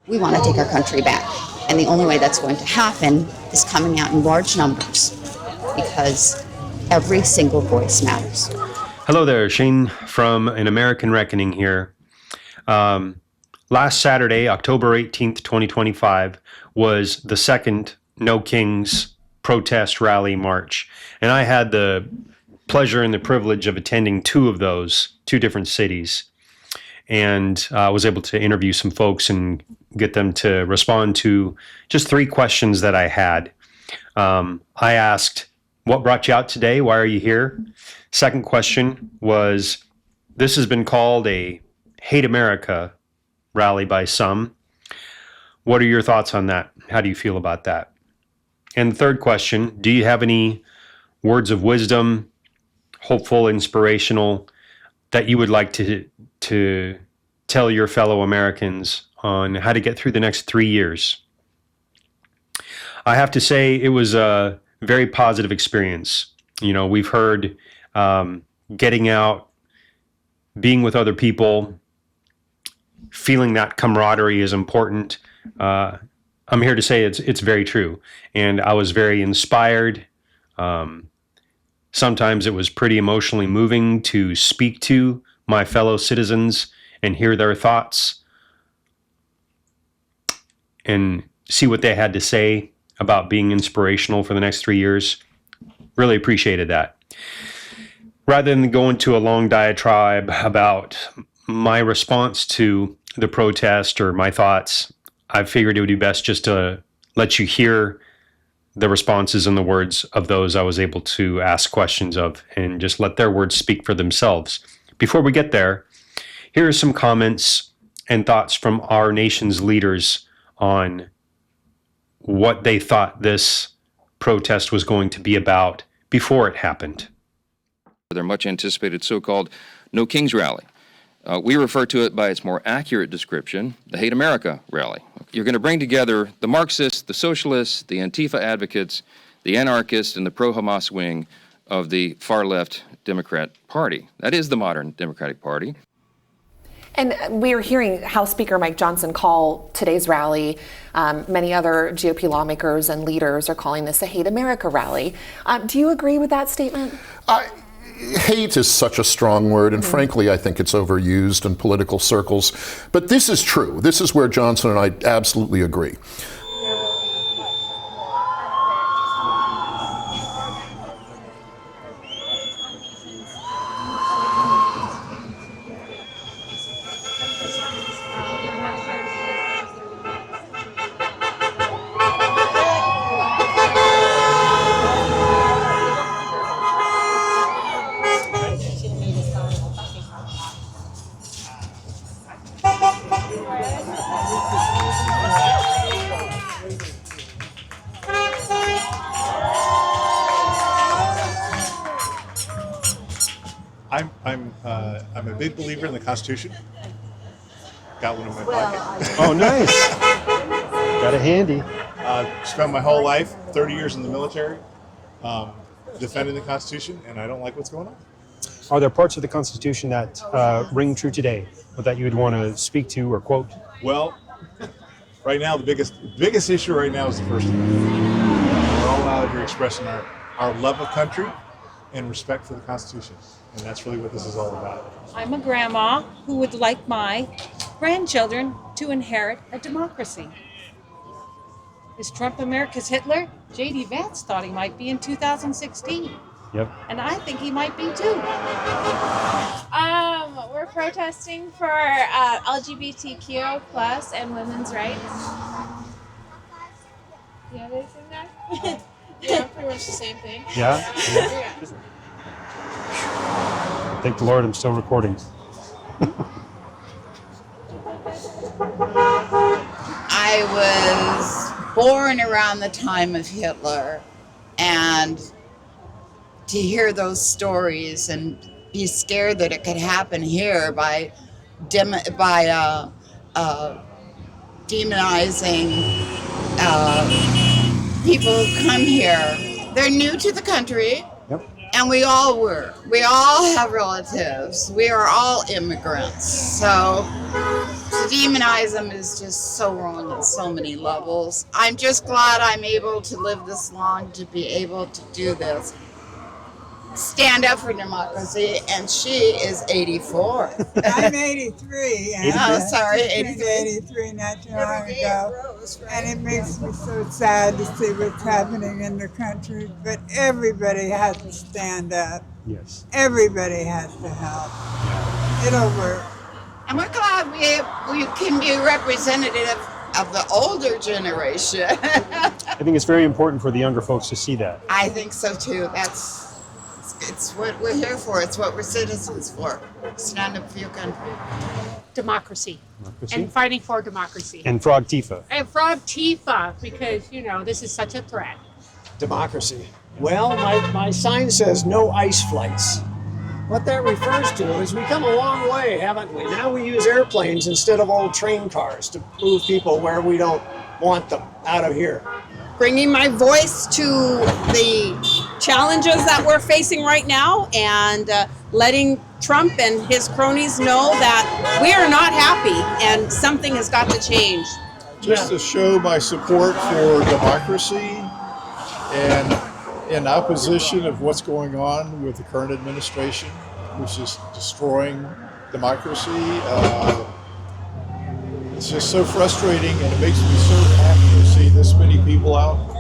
We want to take our country back. And the only way that's going to happen is coming out in large numbers, because every single voice matters. Hello there, Shane from An American Reckoning here. Last Saturday, October 18th, 2025, was the second No Kings protest rally march. And I had the pleasure and the privilege of attending two of those, two different cities. And I was able to interview some folks and get them to respond to just three questions that I had. I asked, what brought you out today? Why are you here? Second question was, this has been called a Hate America rally by some. What are your thoughts on that? How do you feel about that? And the third question, do you have any words of wisdom, hopeful, inspirational, that you would like to tell your fellow Americans on how to get through the next 3 years? I have to say it was a very positive experience. You know, we've heard getting out, being with other people, feeling that camaraderie is important. I'm here to say it's very true. And I was very inspired. Sometimes it was pretty emotionally moving to speak to my fellow citizens and hear their thoughts and see what they had to say about being inspirational for the next 3 years. Really appreciated that. Rather than go into a long diatribe about my response to the protest or my thoughts, I figured it would be best just to let you hear the responses and the words of those I was able to ask questions of, and just let their words speak for themselves. Before we get there, here are some comments and thoughts from our nation's leaders on what they thought this protest was going to be about before it happened. Their much anticipated so-called No Kings rally. We refer to it by its more accurate description, the Hate America rally. You're going to bring together the Marxists, the socialists, the Antifa advocates, the anarchists, and the pro-Hamas wing of the far-left Democrat Party. That is the modern Democratic Party. And we are hearing House Speaker Mike Johnson call today's rally. Many other GOP lawmakers and leaders are calling this a Hate America rally. Do you agree with that statement? Hate is such a strong word, and frankly, I think it's overused in political circles. But this is true. This is where Johnson and I absolutely agree. I'm a big believer in the Constitution. Got one in my pocket. Oh, nice. Got it handy. Spent my whole life, 30 years in the military, defending the Constitution, and I don't like what's going on. Are there parts of the Constitution that ring true today, or that you would want to speak to or quote? Well, right now, the biggest issue right now is the First Amendment. We're all out here expressing our love of country and respect for the Constitution. And that's really what this is all about. I'm a grandma who would like my grandchildren to inherit a democracy. Is Trump America's Hitler? J.D. Vance thought he might be in 2016. Yep. And I think he might be too. We're protesting for LGBTQ plus and women's rights. Do you have anything there? Yeah, pretty much the same thing. Yeah? Thank the Lord, I'm still recording. I was born around the time of Hitler, and to hear those stories and be scared that it could happen here by demonizing people who come here. They're new to the country. Yep. And we all were. We all have relatives. We are all immigrants. So to demonize them is just so wrong on so many levels. I'm just glad I'm able to live this long to be able to do this. Stand up for democracy, and she is 84. I'm 83. Oh, sorry, I turned 83 not too long ago. And it makes me so sad to see what's happening in the country. But everybody has to stand up. Yes. Everybody has to help. It'll work. And we're glad we can be representative of the older generation. I think it's very important for the younger folks to see that. I think so too. It's what we're here for. It's what we're citizens for. Stand up for your country. Democracy. And fighting for democracy. And Frog Tifa. And Frog Tifa, because, this is such a threat. Democracy. Well, my sign says no ice flights. What that refers to is we've come a long way, haven't we? Now we use airplanes instead of old train cars to move people where we don't want them, out of here. Bringing my voice to the challenges that we're facing right now, and letting Trump and his cronies know that we are not happy and something has got to change. Just to show my support for democracy and in opposition of what's going on with the current administration, which is destroying democracy. It's just so frustrating, and it makes me so happy to see this many people out.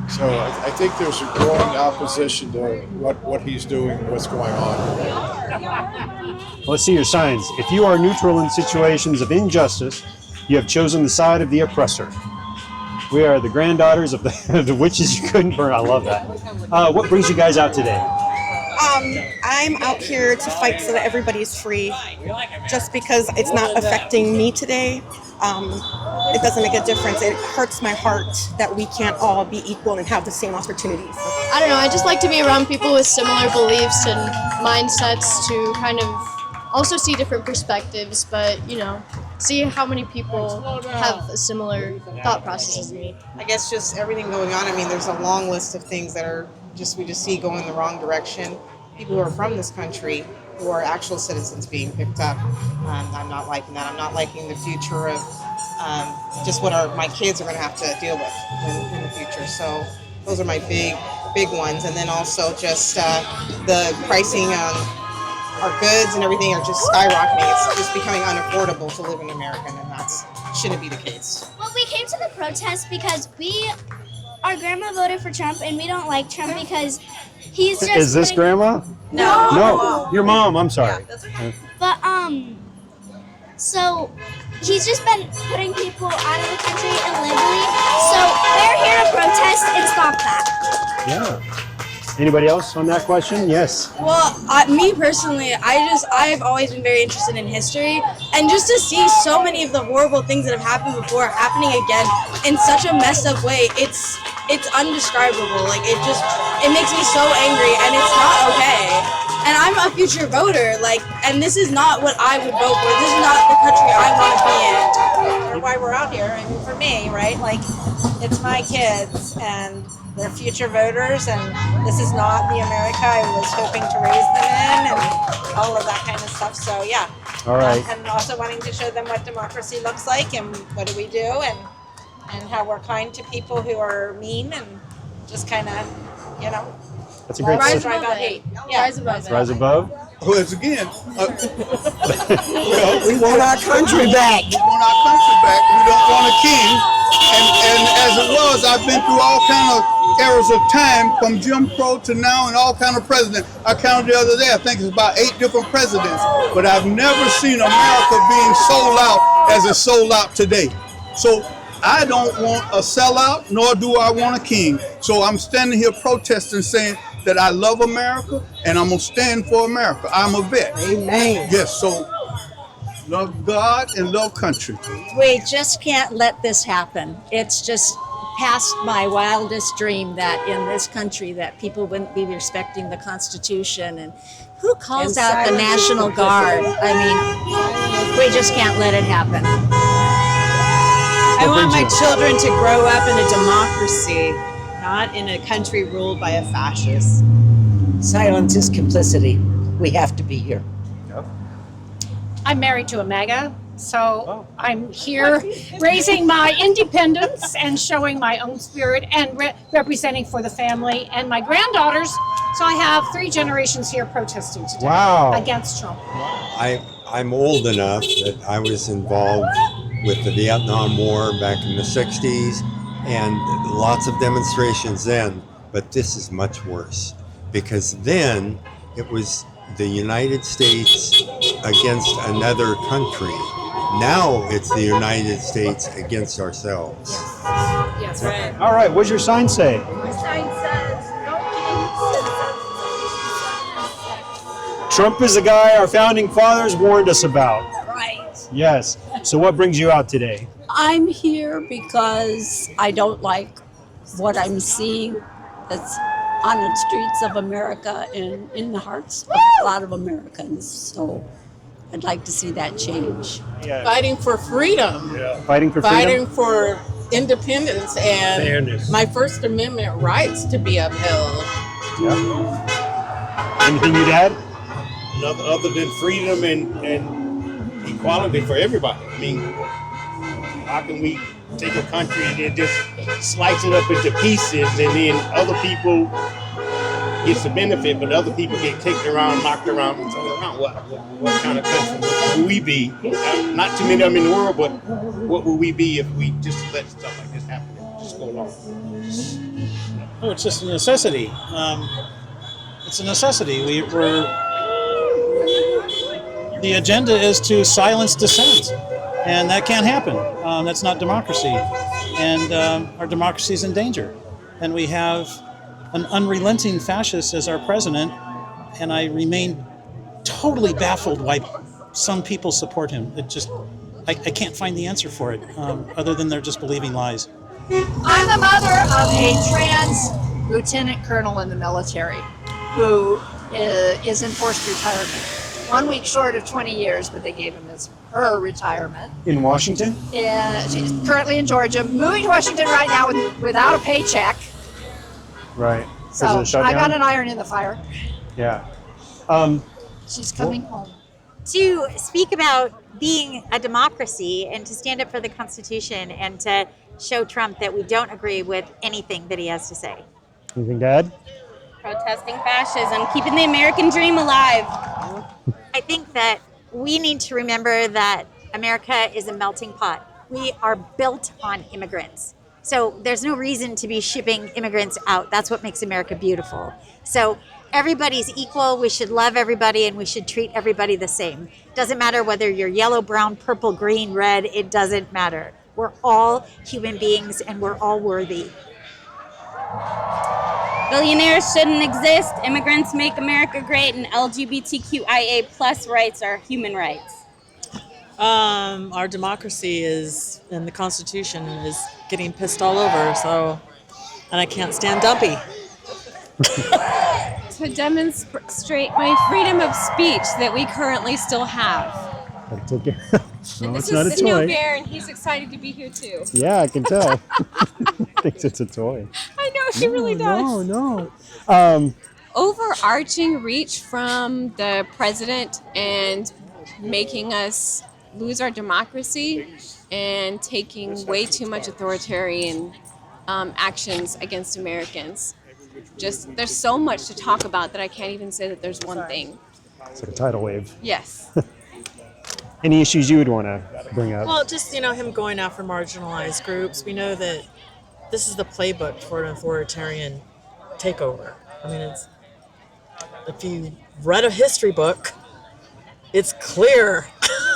So I think there's a growing opposition to what he's doing and what's going on. Let's see your signs. If you are neutral in situations of injustice, you have chosen the side of the oppressor. We are the granddaughters of the witches you couldn't burn. I love that. What brings you guys out today? I'm out here to fight so that everybody's free. Just because it's not affecting me today, it doesn't make a difference. It hurts my heart that we can't all be equal and have the same opportunities. I don't know, I just like to be around people with similar beliefs and mindsets to kind of also see different perspectives, but see how many people have a similar thought process as me. I guess just everything going on. I mean, there's a long list of things that are we just see going in the wrong direction. People who are from this country, who are actual citizens being picked up. I'm not liking that. I'm not liking the future of just what my kids are going to have to deal with in the future. So those are my big ones. And then also just the pricing on our goods and everything are just skyrocketing. It's just becoming unaffordable to live in America, and that shouldn't be the case. Well, we came to the protest because our grandma voted for Trump, and we don't like Trump because he's just... Is this grandma? No. No, your mom, I'm sorry. Yeah, that's okay. But, so he's just been putting people out of the country illegally, so we're here to protest and stop that. Yeah. Anybody else on that question? Yes. Well, me personally, I've always been very interested in history, and just to see so many of the horrible things that have happened before happening again in such a messed up way, it's undescribable. Like it makes me so angry, and it's not okay. And I'm a future voter, and this is not what I would vote for. This is not the country I want to be in. Or why we're out here. I mean, for me, right? It's my kids, and they're future voters, and this is not the America I was hoping to raise them in, and all of that kind of stuff. So yeah. All right. And also wanting to show them what democracy looks like, and what do we do, and how we're kind to people who are mean, and just kind of, That's a great rise system. above hate. Yeah. Rise above. Rise above. Well, it's again, We want our country back. We want our country back. We don't want a king. And as it was, I've been through all kind of eras of time, from Jim Crow to now, and all kind of presidents. I counted the other day, I think it's about 8 different presidents. But I've never seen America being sold out as it's sold out today. So I don't want a sellout, nor do I want a king. So I'm standing here protesting, saying that I love America, and I'm going to stand for America. I'm a vet. Amen. Yes, so love God and love country. We just can't let this happen. It's just past my wildest dream that in this country that people wouldn't be respecting the Constitution. And who calls out the National Guard? I mean, we just can't let it happen. I want my children to grow up in a democracy, not in a country ruled by a fascist. Silence is complicity. We have to be here. Yep. I'm married to a MAGA, so I'm here raising my independence and showing my own spirit and representing for the family and my granddaughters. So I have 3 generations here protesting today against Trump. I'm old enough that I was involved with the Vietnam War back in the 60s and lots of demonstrations then, but this is much worse because then it was the United States against another country. Now it's the United States against ourselves. Yes, right. All right, what's your sign say? My sign says, no kings. Trump is the guy our founding fathers warned us about. Right. Yes. So what brings you out today? I'm here because I don't like what I'm seeing that's on the streets of America and in the hearts of a lot of Americans. So I'd like to see that change. Fighting for freedom. Fighting for freedom? Fighting for independence and fairness. My First Amendment rights to be upheld. Anything you'd add? Other than freedom and equality for everybody. I mean, how can we take a country and then just slice it up into pieces and then other people get the benefit, but other people get kicked around, knocked around, and thrown around? What kind of country would we be? Not too many of them in the world, but what would we be if we just let stuff like this happen and just go along? Oh, it's just a necessity. It's a necessity. The agenda is to silence dissent, and that can't happen. That's not democracy, and our democracy is in danger. And we have an unrelenting fascist as our president, and I remain totally baffled why some people support him. I can't find the answer for it, other than they're just believing lies. I'm the mother of a trans lieutenant colonel in the military who is in forced retirement. 1 week short of 20 years, but they gave him her retirement. In Washington? She's currently in Georgia, moving to Washington right now without a paycheck. Right. So I got an iron in the fire. Yeah. She's coming home. To speak about being a democracy and to stand up for the Constitution and to show Trump that we don't agree with anything that he has to say. Anything to add? Protesting fascism, keeping the American dream alive. I think that we need to remember that America is a melting pot. We are built on immigrants. So there's no reason to be shipping immigrants out. That's what makes America beautiful. So everybody's equal. We should love everybody and we should treat everybody the same. Doesn't matter whether you're yellow, brown, purple, green, red. It doesn't matter. We're all human beings and we're all worthy. Billionaires shouldn't exist. Immigrants make America great, and LGBTQIA+ rights are human rights. Our democracy is, and the Constitution is getting pissed all over. So, and I can't stand Dumpy. To demonstrate my freedom of speech that we currently still have. That's okay. No, And it's this not a is the new toy. bear, and he's excited to be here too. Yeah, I can tell. Thinks it's a toy. I know, she really does. No. Overarching reach from the president and making us lose our democracy and taking way too much authoritarian actions against Americans. Just, there's so much to talk about that I can't even say that there's one thing. It's like a tidal wave. Yes. Any issues you would want to bring up? Well, just, him going after marginalized groups. We know that this is the playbook for an authoritarian takeover. I mean, if you read a history book, it's clear.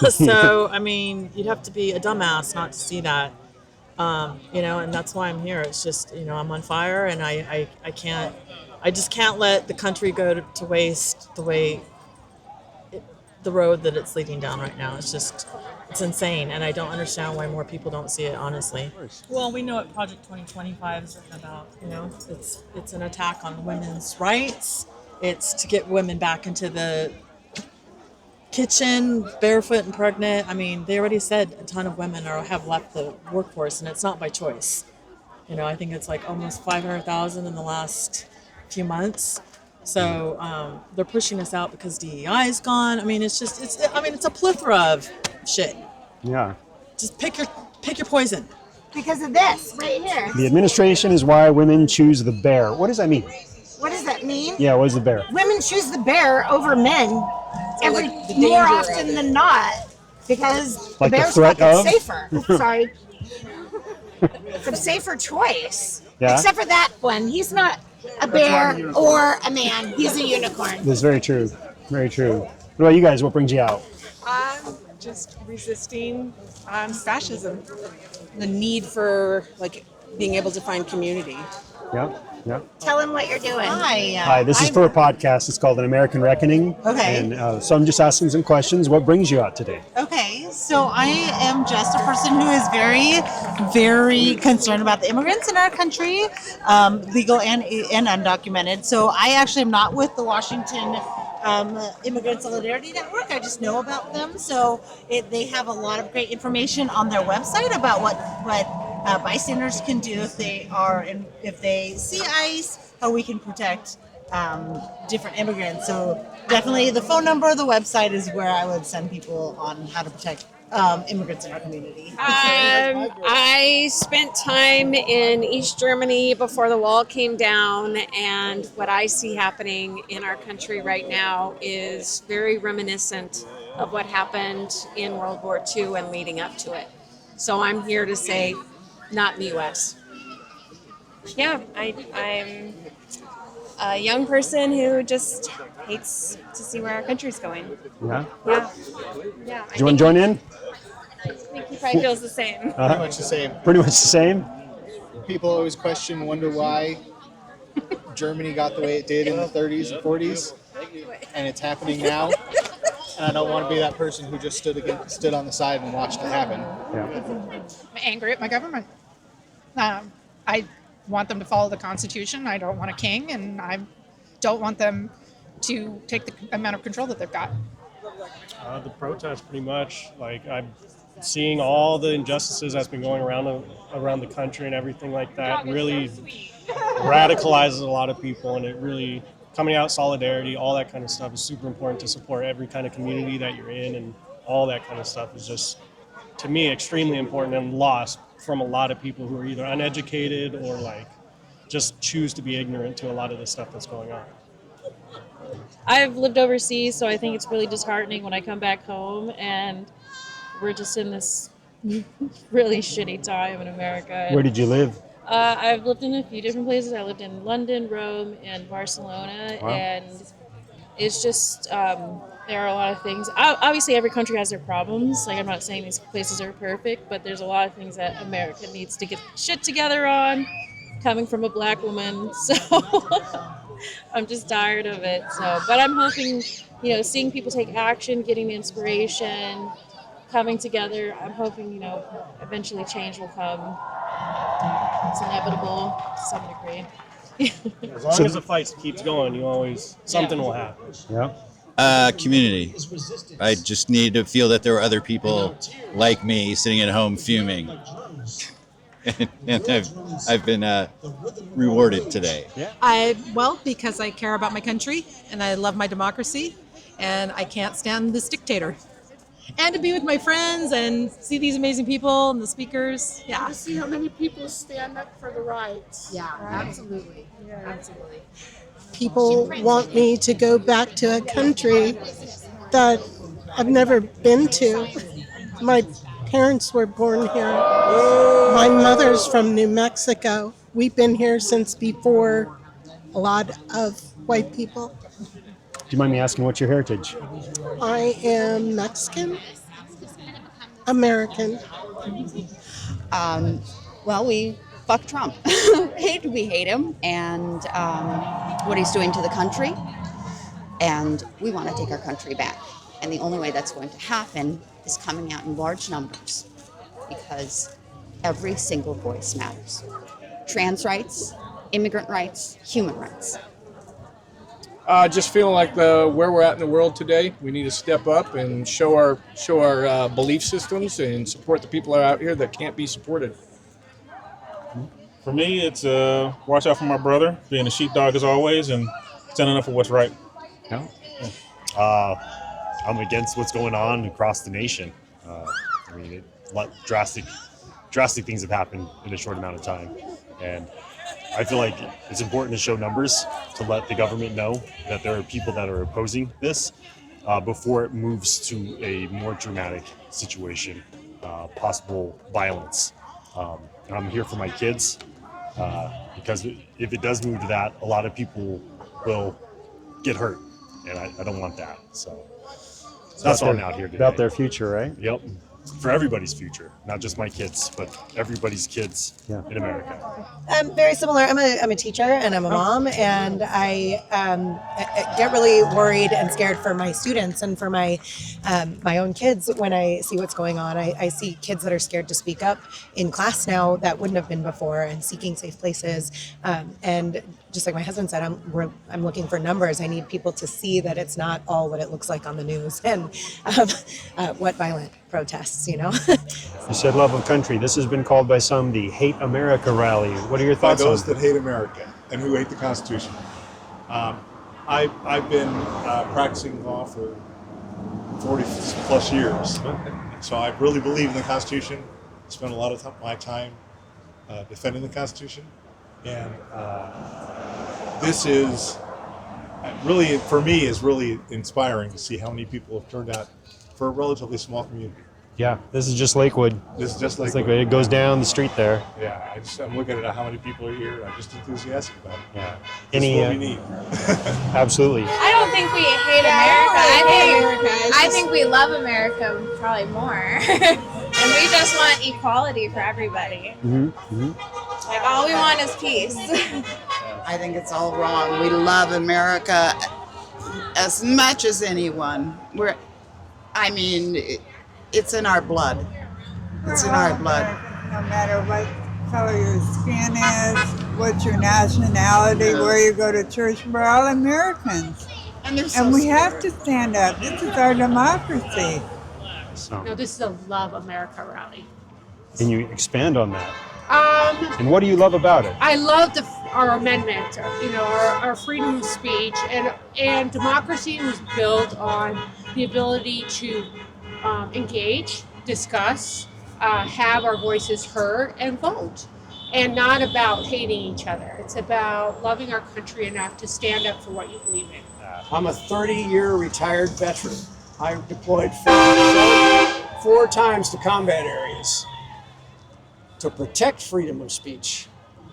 So, I mean, you'd have to be a dumbass not to see that. And that's why I'm here. It's just, I'm on fire and I just can't let the country go to waste the road that it's leading down right now. It's insane, and I don't understand why more people don't see it, honestly. Well, we know what Project 2025 is about. It's an attack on women's rights. It's to get women back into the kitchen, barefoot and pregnant. I mean, they already said a ton of women have left the workforce, and it's not by choice. I think it's like almost 500,000 in the last few months. So they're pushing us out because DEI is gone. I mean, it's a plethora of shit. Yeah. Just pick your poison. Because of this right here. The administration is why women choose the bear. What does that mean? What does that mean? Yeah, what is the bear? Women choose the bear over men more often than not because Like the the bear's threat fucking of? safer. Oops, sorry. It's a safer choice. Yeah. Except for that one. He's not a bear or a man. He's a unicorn. That's very true. Very true. What about you guys? What brings you out? Just resisting fascism. The need for being able to find community. Yeah. Yeah. Tell him what you're doing. Hi, this is for a podcast. It's called An American Reckoning. Okay. And so I'm just asking some questions. What brings you out today? Okay, so I am just a person who is very, very concerned about the immigrants in our country, legal and undocumented. So I actually am not with the Washington Immigrant Solidarity Network. I just know about them. So they have a lot of great information on their website about what bystanders can do if they see ICE, how we can protect different immigrants. So definitely the phone number or the website is where I would send people on how to protect immigrants in our community. I spent time in East Germany before the wall came down, and what I see happening in our country right now is very reminiscent of what happened in World War II and leading up to it. So I'm here to say, not in the U.S. Yeah, I'm a young person who just hates to see where our country's going. Yeah. Yeah. Do you want to join in? I think he probably feels the same. Pretty much the same. Pretty much the same? People always wonder why Germany got the way it did in the 30s and 40s, and it's happening now. And I don't want to be that person who just stood on the side and watched it happen. Yeah. I'm angry at my government. I want them to follow the Constitution. I don't want a king, and I don't want them to take the amount of control that they've got. The protest, pretty much. I'm seeing all the injustices that's been going around the country and everything like that really radicalizes a lot of people, and it really coming out, solidarity, all that kind of stuff is super important to support every kind of community that you're in, and all that kind of stuff is just, to me, extremely important and lost from a lot of people who are either uneducated or just choose to be ignorant to a lot of the stuff that's going on. I've lived overseas, so I think it's really disheartening when I come back home and we're just in this really shitty time in America. Where did you live? I've lived in a few different places. I lived in London, Rome, and Barcelona, Wow. and it's just there are a lot of things. Obviously, every country has their problems. I'm not saying these places are perfect, but there's a lot of things that America needs to get shit together on. Coming from a black woman, so I'm just tired of it. But I'm hoping, seeing people take action, getting the inspiration, coming together. I'm hoping, eventually change will come. It's inevitable to some degree. As long as the fight keeps going, something will happen. Yeah. Community. I just need to feel that there are other people like me sitting at home fuming. And I've been rewarded today. Because I care about my country and I love my democracy and I can't stand this dictator. And to be with my friends and see these amazing people and the speakers. Yeah. To see how many people stand up for the rights. Yeah, right? absolutely. Yeah. Absolutely. People want me to go back to a country that I've never been to. My parents were born here. My mother's from New Mexico. We've been here since before a lot of white people. Do you mind me asking what's your heritage? I am Mexican, American. We fuck Trump. We hate him and what he's doing to the country. And we want to take our country back. And the only way that's going to happen is coming out in large numbers because every single voice matters. Trans rights, immigrant rights, human rights. Just feeling like where we're at in the world today, we need to step up and show our belief systems and support the people that are out here that can't be supported. For me, it's watch out for my brother, being a sheepdog as always, and standing up for what's right. No. I'm against what's going on across the nation. I mean, drastic things have happened in a short amount of time, and I feel like it's important to show numbers to let the government know that there are people that are opposing this before it moves to a more dramatic situation, possible violence. And I'm here for my kids because if it does move to that, a lot of people will get hurt, and I don't want that. So that's why I'm out here today. About their future, right? Yep. For everybody's future, not just my kids, but everybody's kids in America. Very similar. I'm a teacher and I'm a mom, and I get really worried and scared for my students and for my own kids when I see what's going on. I see kids that are scared to speak up in class now that wouldn't have been before, and seeking safe places. And just like my husband said, I'm looking for numbers. I need people to see that it's not all what it looks like on the news and what violent protests, you know. You said love of country. This has been called by some the Hate America rally. What are your thoughts By those on that hate America and who hate the Constitution. I've been practicing law for 40 plus years, so I really believe in the Constitution. I spend a lot of my time defending the Constitution, and this is really, for me, is really inspiring to see how many people have turned out for a relatively small community. Yeah, this is just Lakewood. This is just It's Lakewood. like it goes down the street there. Yeah, I'm looking at how many people are here. I'm just enthusiastic about it. Yeah. This is what we need. Absolutely. I don't think we hate America. I think we love America probably more. And we just want equality for everybody. Like, all we want is peace. I think it's all wrong. We love America as much as anyone. It's in our blood. It's in our blood. No matter what color your skin is, what's your nationality, where you go to church, we're all Americans. And we have to stand up. This is our democracy. No, this is a Love America rally. Can you expand on that? And what do you love about it? I love our amendment, our freedom of speech, and democracy was built on the ability to engage, discuss, have our voices heard, and vote. And not about hating each other. It's about loving our country enough to stand up for what you believe in. I'm a 30-year retired veteran. I deployed four times to combat areas to protect freedom of speech,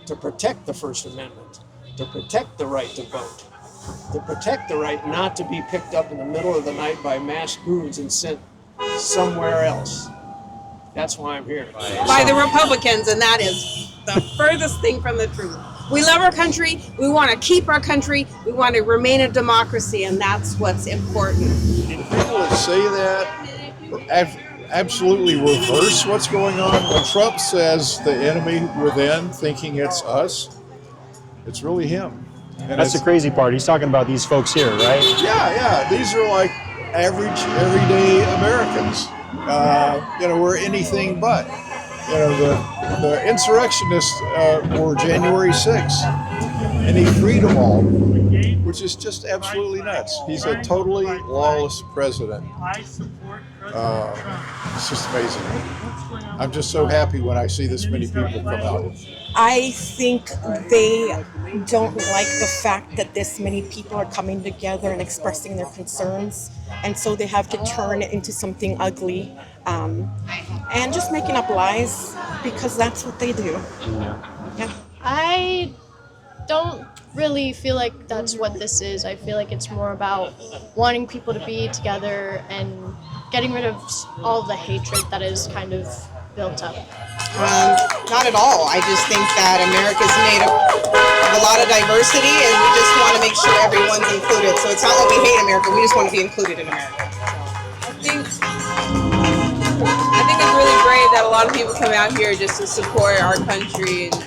to protect the First Amendment, to protect the right to vote, to protect the right not to be picked up in the middle of the night by masked goons and sent somewhere else. That's why I'm here. By the Republicans, and that is the furthest thing from the truth. We love our country, we want to keep our country, we want to remain a democracy, and that's what's important. People that say that absolutely reverse what's going on. When Trump says the enemy within, thinking it's us, it's really him. And That's the crazy part. He's talking about these folks here, right? Yeah. These are like average, everyday Americans. We're anything but. The insurrectionists were January 6th, and he freed them all, which is just absolutely nuts. He's a totally lawless president. It's just amazing. I'm just so happy when I see this many people come out. I think they don't like the fact that this many people are coming together and expressing their concerns, and so they have to turn it into something ugly and just making up lies because that's what they do. Yeah. I don't really feel like that's what this is. I feel like it's more about wanting people to be together and getting rid of all the hatred that is kind of built up. Not at all. I just think that America's made up of a lot of diversity, and we just want to make sure everyone's included. So it's not that we hate America, we just want to be included in America. I think it's really brave that a lot of people come out here just to support our country and,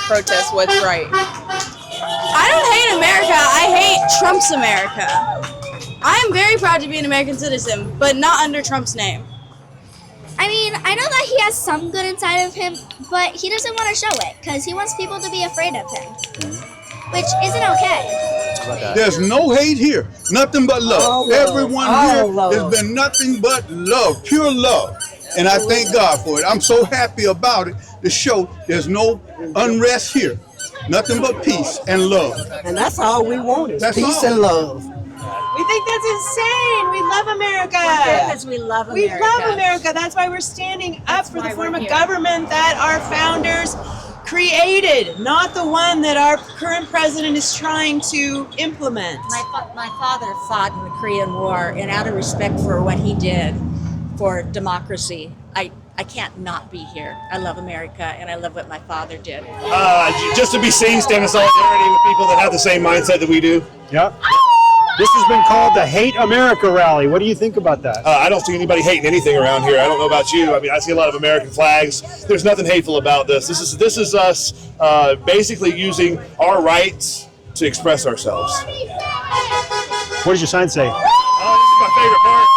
protest what's right. I don't hate America, I hate Trump's America. I am very proud to be an American citizen, but not under Trump's name. I mean, I know that he has some good inside of him, but he doesn't want to show it because he wants people to be afraid of him, which isn't okay. There's no hate here. Nothing but love. All love. Everyone All here love. has been nothing but love, pure love. And I thank God for it. I'm so happy about it to show there's no unrest here. Nothing but peace and love. And that's all we want is That's peace all. and love. We think that's insane. We love America. Because we love We America. love America. That's why we're standing up for the form of government that our founders created, not the one that our current president is trying to implement. My father fought in the Korean War, and out of respect for what he did for democracy, I can't not be here. I love America, and I love what my father did. Just to be seen, stand in solidarity with people that have the same mindset that we do. Yep. This has been called the Hate America Rally. What do you think about that? I don't see anybody hating anything around here. I don't know about you. I mean, I see a lot of American flags. There's nothing hateful about this. This is us basically using our rights to express ourselves. What does your sign say? This is my favorite part.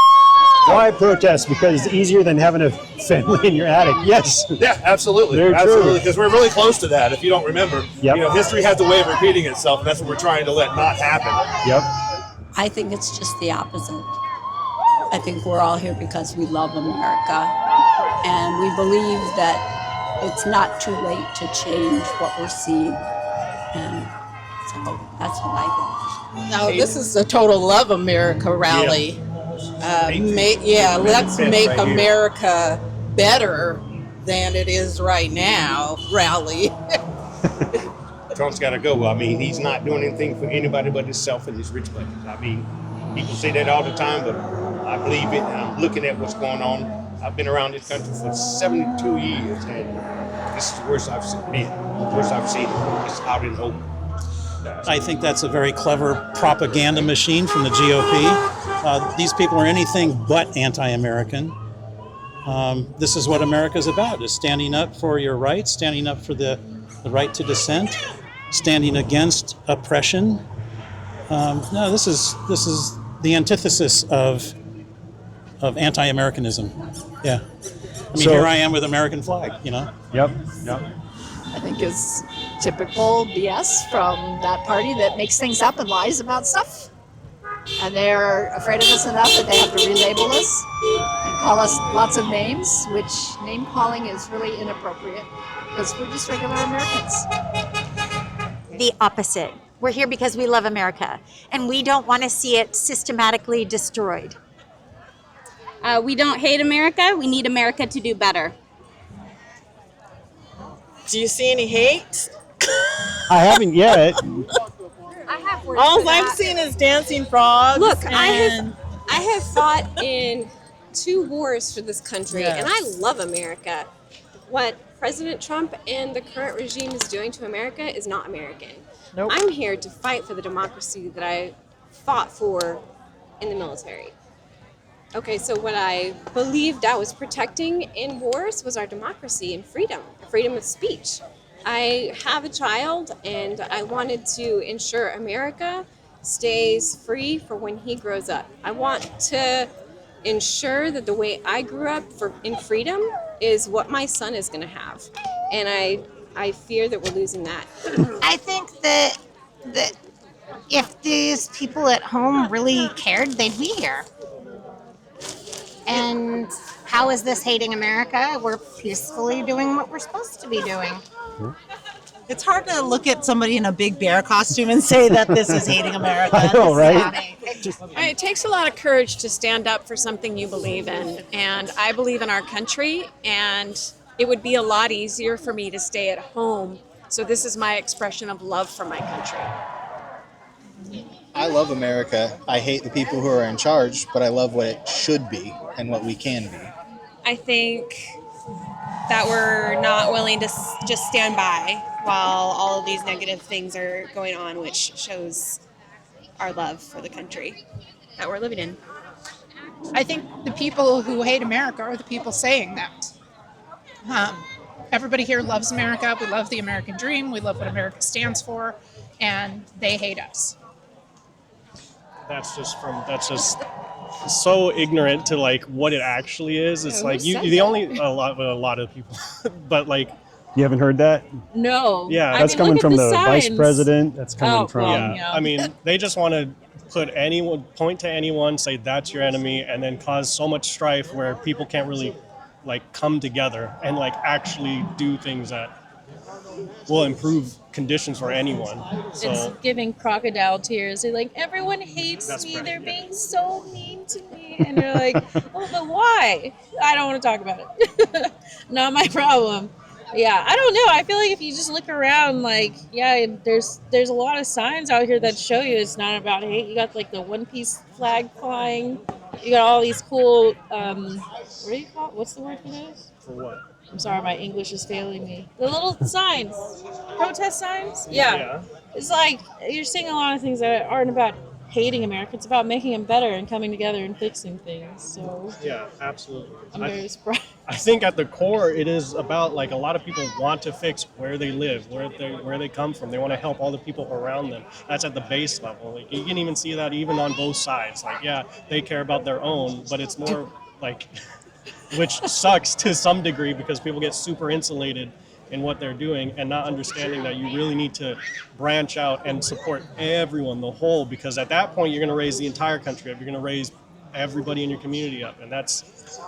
Why protest? Because it's easier than having a family in your attic. Yes. Yeah, absolutely. Very true. Absolutely. Because we're really close to that, if you don't remember. Yep. You know, history has a way of repeating itself, and that's what we're trying to let not happen. Yep. I think it's just the opposite. I think we're all here because we love America, and we believe that it's not too late to change what we're seeing. And so that's what I think. No, this is a total Love America rally. Let's make America better than it is right now rally. Trump's got to go. I mean, he's not doing anything for anybody but himself and his rich buddies. I mean, people say that all the time, but I believe it. And I'm looking at what's going on. I've been around this country for 72 years, and this is the worst I've seen it. The worst I've seen it. It's out in the open. I think that's a very clever propaganda machine from the GOP. These people are anything but anti-American. This is what America's about, is standing up for your rights, standing up for the right to dissent, standing against oppression. No, this is the antithesis of anti-Americanism. Yeah. I mean, So- here I am with American flag, you know? Yep. Yep. I think is typical BS from that party that makes things up and lies about stuff. And they're afraid of us enough that they have to relabel us and call us lots of names, which name calling is really inappropriate because we're just regular Americans. The opposite. We're here because we love America, and we don't want to see it systematically destroyed. We don't hate America. We need America to do better. Do you see any hate? I haven't yet. All I've seen is dancing frogs. Look, I and have fought in 2 wars for this country, Yes. and I love America. What President Trump and the current regime is doing to America is not American. Nope. I'm here to fight for the democracy that I fought for in the military. Okay, so what I believed I was protecting in wars was our democracy and freedom of speech. I have a child, and I wanted to ensure America stays free for when he grows up. I want to ensure that the way I grew up in freedom is what my son is going to have. And I fear that we're losing that. I think that if these people at home really cared, they'd be here. And how is this hating America? We're peacefully doing what we're supposed to be doing. it's hard to look at somebody in a big bear costume and say that this is hating America. I know, right? It takes a lot of courage to stand up for something you believe in, and I believe in our country, and it would be a lot easier for me to stay at home. So this is my expression of love for my country. I love America. I hate the people who are in charge, but I love what it should be and what we can be. I think that we're not willing to just stand by while all of these negative things are going on, which shows our love for the country that we're living in. I think the people who hate America are the people saying that. Everybody here loves America. We love the American dream. We love what America stands for, and they hate us. That's just so ignorant to like what it actually is. It's like a lot of people, but like You haven't heard that? No. Yeah, I that's mean, coming look at from the signs. vice president. That's coming from. Yeah, I mean, they just want to point to anyone, say that's your enemy, and then cause so much strife where people can't really like come together and like actually do things that will improve conditions for anyone. So It's giving crocodile tears. They're like, everyone hates That's me. right, They're being so mean to me. And you're like, oh, but why? I don't want to talk about it. Not my problem. Yeah, I don't know. I feel like if you just look around, like, yeah, there's a lot of signs out here that show you it's not about hate. You got like the One Piece flag flying. You got all these cool, what do you call it? What's the word for those? for what? I'm sorry, my English is failing me. The little signs, protest signs. Yeah. It's like you're seeing a lot of things that aren't about hating America. It's about making them better and coming together and fixing things. So Yeah, absolutely. I'm very surprised. I think at the core, it is about like a lot of people want to fix where they live, where they come from. They want to help all the people around them. That's at the base level. Like you can even see that even on both sides. Like, yeah, they care about their own, but it's more like, which sucks to some degree because people get super insulated in what they're doing and not understanding that you really need to branch out and support everyone, the whole, because at that point you're going to raise the entire country up. You're going to raise everybody in your community up, and that's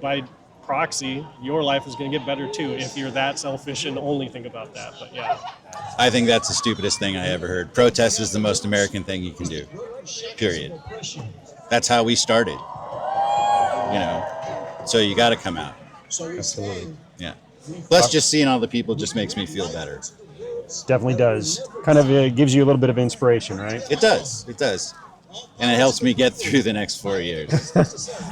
by proxy, your life is going to get better too if you're that selfish and only think about that. But yeah, I think that's the stupidest thing I ever heard. Protest is the most American thing you can do. Period. That's how we started. You know, so you got to come out. Absolutely. Yeah. Plus, just seeing all the people just makes me feel better. Definitely does. Kind of gives you a little bit of inspiration, right? It does. It does. And it helps me get through the next 4 years.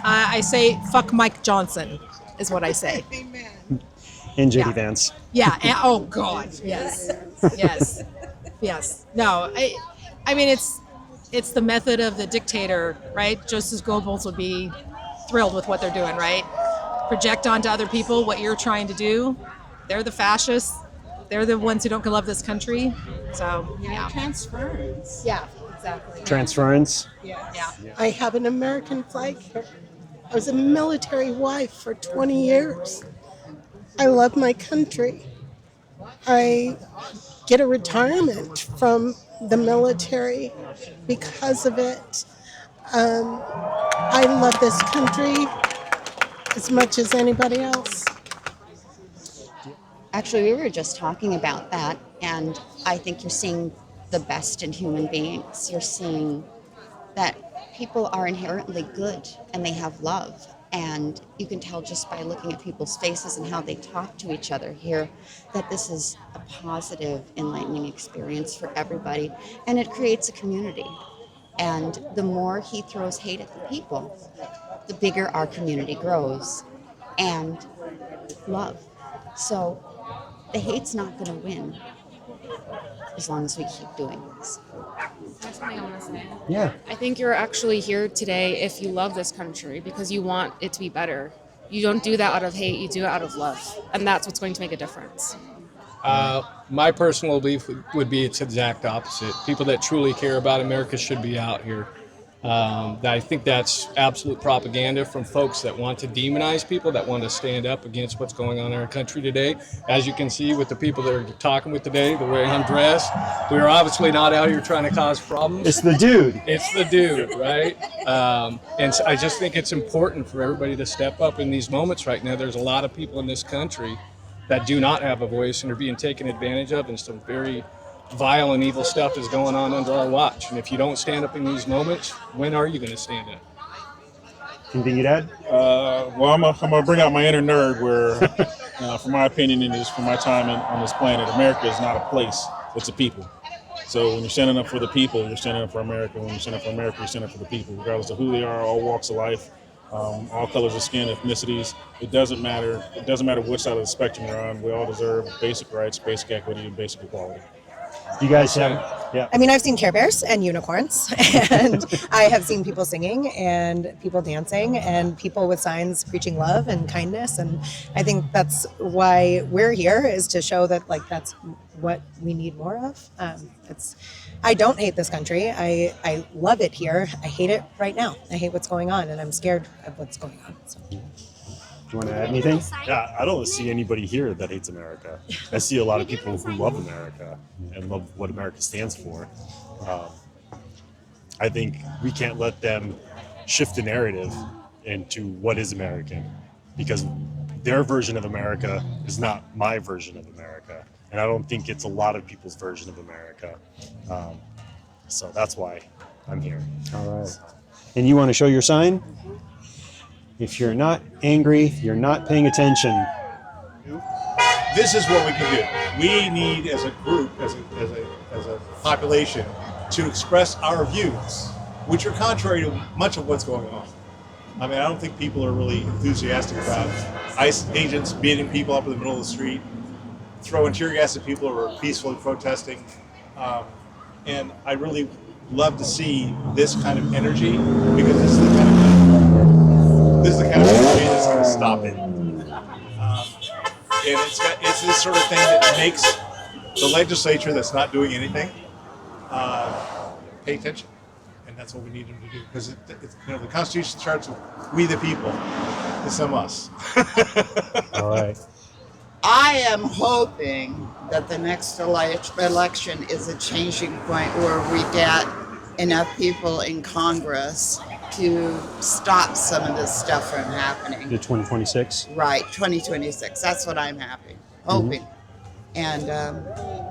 I say, fuck Mike Johnson, is what I say. In JD Yeah. Vance. Yeah. And, oh God. Yes. Yes. Yes. No. I mean, it's the method of the dictator, right? Joseph Goebbels would be thrilled with what they're doing, right? Project onto other people what you're trying to do. They're the fascists. They're the ones who don't love this country. So yeah. Transference. Yeah. Exactly. Transference. Yeah. I have an American flag here. I was a military wife for 20 years. I love my country. I get a retirement from the military because of it. I love this country as much as anybody else. Actually, we were just talking about that, and I think you're seeing the best in human beings. You're seeing that people are inherently good and they have love. And you can tell just by looking at people's faces and how they talk to each other here that this is a positive, enlightening experience for everybody. And it creates a community. And the more he throws hate at the people, the bigger our community grows. And love. So the hate's not going to win as long as we keep doing this. There's something I want to say. Yeah. I think you're actually here today if you love this country because you want it to be better. You don't do that out of hate, you do it out of love. And that's what's going to make a difference. My personal belief would be it's the exact opposite. People that truly care about America should be out here. I think that's absolute propaganda from folks that want to demonize people, that want to stand up against what's going on in our country today. As you can see with the people that are talking with today, the way I'm dressed, we're obviously not out here trying to cause problems. It's the dude. It's the dude, right? And so I just think it's important for everybody to step up in these moments right now. There's a lot of people in this country that do not have a voice and are being taken advantage of, and some very vile and evil stuff is going on under our watch. And if you don't stand up in these moments, when are you going to stand up? Anything you'd add? Well, I'm gonna bring out my inner nerd where, from my opinion and just from my time on this planet, America is not a place, it's a people. So when you're standing up for the people, you're standing up for America. When you're standing up for America, you're standing up for the people, regardless of who they are, all walks of life, all colors of skin, ethnicities. It doesn't matter. It doesn't matter which side of the spectrum you're on. We all deserve basic rights, basic equity, and basic equality. You guys have, yeah. I mean, I've seen Care Bears and unicorns, and I have seen people singing and people dancing and people with signs preaching love and kindness. And I think that's why we're here, is to show that, like, that's what we need more of. I don't hate this country. I love it here. I hate it right now. I hate what's going on, and I'm scared of what's going on. So. you want to add anything? Yeah, I don't see anybody here that hates America. I see a lot of people who love America and love what America stands for. I think we can't let them shift the narrative into what is American, because their version of America is not my version of America, and I don't think it's a lot of people's version of America. So that's why I'm here. All right. And you want to show your sign? If you're not angry, you're not paying attention. This is what we can do. We need, as a group, as a population, to express our views, which are contrary to much of what's going on. I mean, I don't think people are really enthusiastic about ICE agents beating people up in the middle of the street, throwing tear gas at people who are peacefully protesting. And I really love to see this kind of energy, because this is the kind of energy that's going to stop it. And it's this sort of thing that makes the legislature that's not doing anything pay attention, and that's what we need them to do. Because the Constitution starts with "we the people." It's them us. All right. I am hoping that the next election is a changing point where we get enough people in Congress to stop some of this stuff from happening. The 2026? Right, 2026. That's what I'm hoping. And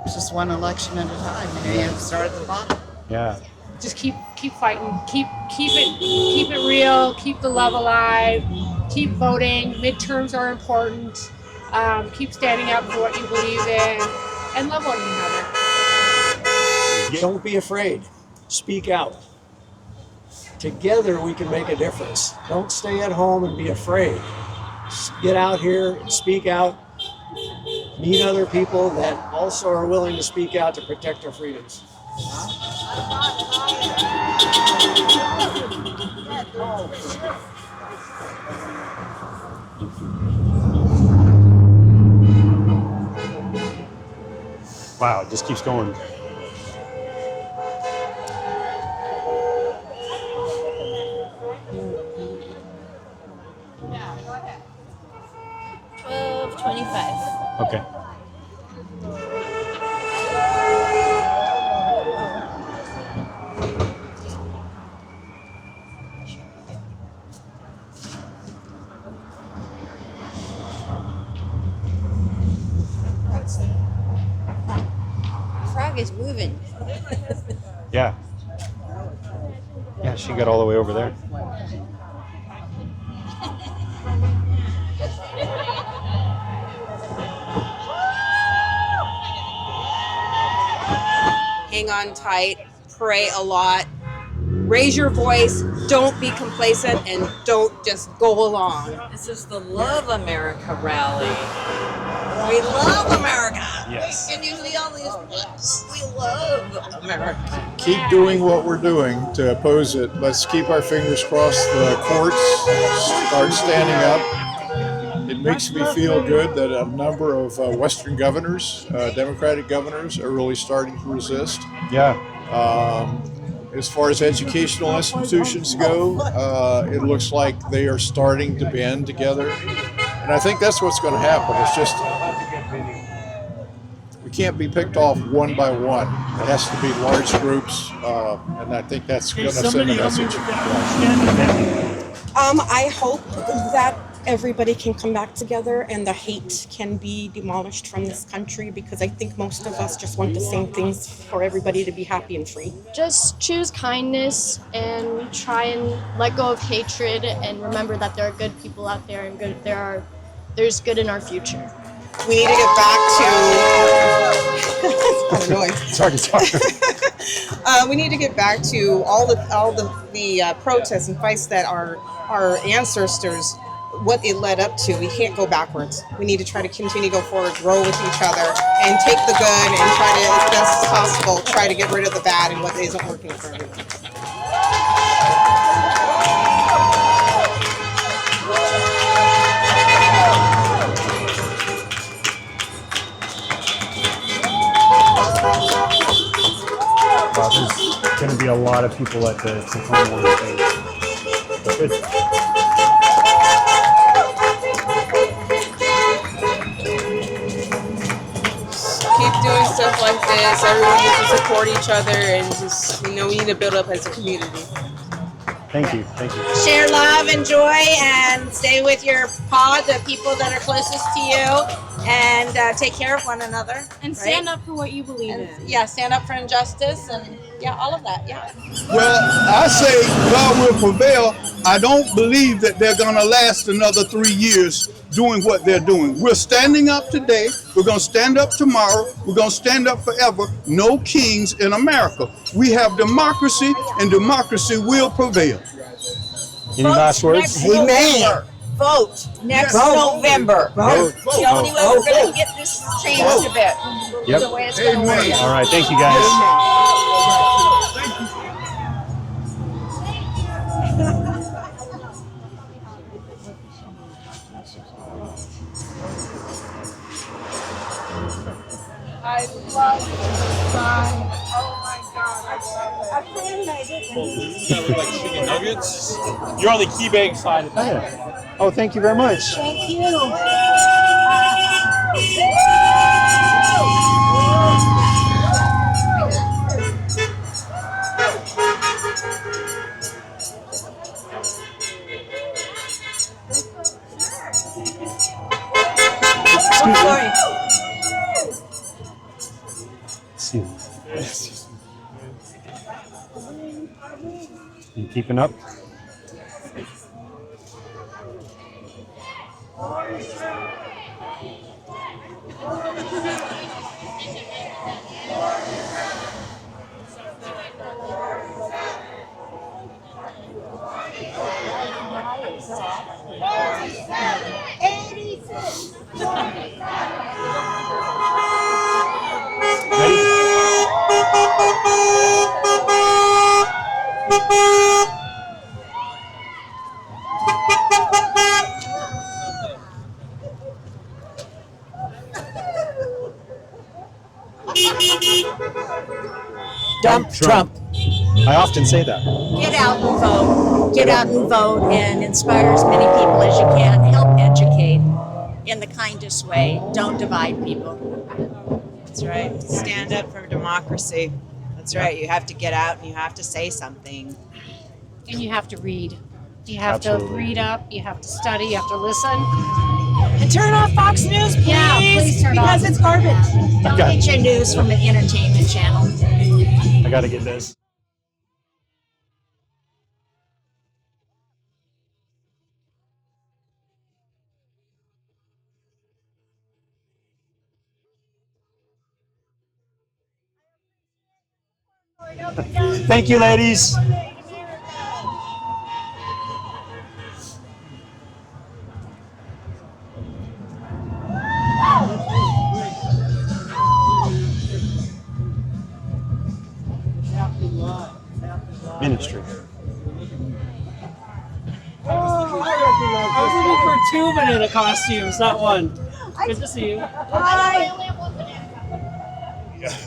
it's just one election at a time. You have to start at the bottom. Yeah. Just keep fighting. Keep it real. Keep the love alive. Keep voting. Midterms are important. Keep standing up for what you believe in, and love one another. Don't be afraid. Speak out. Together we can make a difference. Don't stay at home and be afraid. Get out here and speak out. Meet other people that also are willing to speak out to protect our freedoms. Wow, it just keeps going. Okay. Frog is moving. Yeah. Yeah, she got all the way over there. Hang on tight, pray a lot, raise your voice, don't be complacent, and don't just go along. This is the Love America rally. We love America. Yes. Can you see all these books? We love America. Keep doing what we're doing to oppose it. Let's keep our fingers crossed the courts start standing up. It makes me feel good that a number of Western governors, Democratic governors, are really starting to resist. Yeah. As far as educational institutions go, it looks like they are starting to band together. And I think that's what's going to happen. It's just, we can't be picked off one by one. It has to be large groups, and I think that's going to send a message. I hope that everybody can come back together and the hate can be demolished from this country, because I think most of us just want the same things for everybody to be happy and free. Just choose kindness and try and let go of hatred, and remember that there are good people out there, and there's good in our future. We need to get back to It's hard to talk. we need to get back to all the protests and fights that our ancestors, what it led up to. We can't go backwards. We need to try to continue to go forward, grow with each other, and take the good and try to, as best as possible, try to get rid of the bad and what isn't working for everyone. Wow, there's going to be a lot of people at the Tacoma thing. Good. doing stuff like this. Everyone needs to support each other and just, we need to build up as a community. Thank you. Thank you. Share love and joy and stay with your pod, the people that are closest to you, and take care of one another. And stand up for what you believe in. Yeah, stand up for injustice and all of that, yeah. Well, I say God will prevail. I don't believe that they're going to last another 3 years doing what they're doing. We're standing up today. We're going to stand up tomorrow. We're going to stand up forever. No kings in America. We have democracy, and democracy will prevail. Any last words? Amen. Vote next November. Vote. The only way we're going to get this changed a bit. Yep. The way it's going to work. All right. Thank you, guys. I love this sign. Oh my God. A friend made it. Nuggets. You're on the key bank side of that. Yeah. Oh, thank you very much. Thank you. You keeping up? Dump Trump. I often say that. Get out and vote. Get out and vote and inspire as many people as you can. Help educate in the kindest way. Don't divide people. That's right. Stand up for democracy. That's right. You have to get out and you have to say something. And you have to read. You have Absolutely. to read up, you have to study, you have to listen. And turn off Fox News, please. Yeah, please turn off. Because it's garbage. Don't get your news from an entertainment channel. I got to get this. Thank you, ladies. Ministry. I was looking for 2 banana costumes, not one. Good to see you.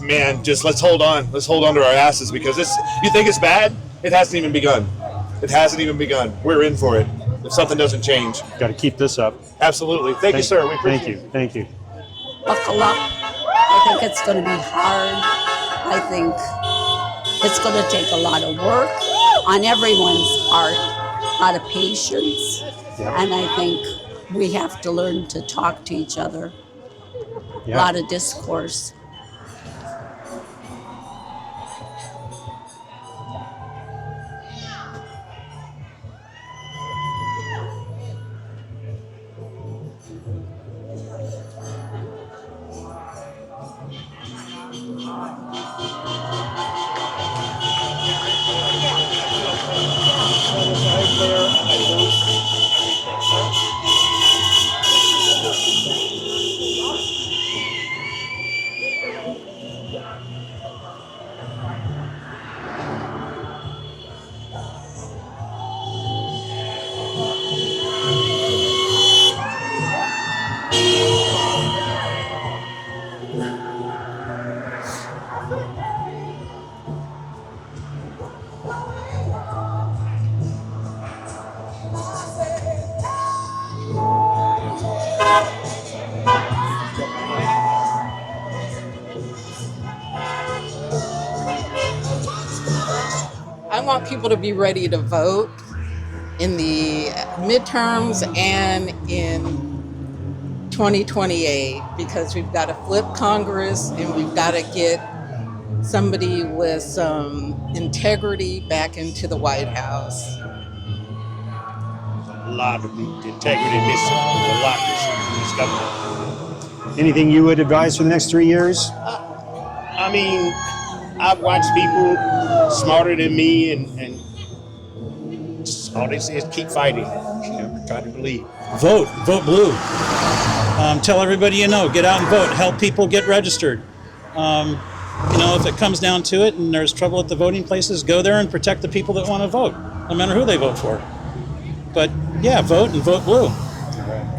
Man, just let's hold on. Let's hold on to our asses because this. You think it's bad? It hasn't even begun. It hasn't even begun. We're in for it. If something doesn't change, got to keep this up. Absolutely. Thank you, sir. We appreciate Thank you. Thank you. Buckle up. I think it's going to be hard. I think it's going to take a lot of work on everyone's part, a lot of patience, and I think we have to learn to talk to each other. A lot of discourse. want people to be ready to vote in the midterms and in 2028 because we've got to flip Congress and we've got to get somebody with some integrity back into the White House. A lot of integrity missing. A lot missing in this government. Anything you would advise for the next 3 years? I mean, I've watched people smarter than me, and just all they say is keep fighting. Try to believe. Vote blue. Tell everybody you know, get out and vote. Help people get registered. If it comes down to it and there's trouble at the voting places, go there and protect the people that want to vote, no matter who they vote for. But yeah, vote and vote blue.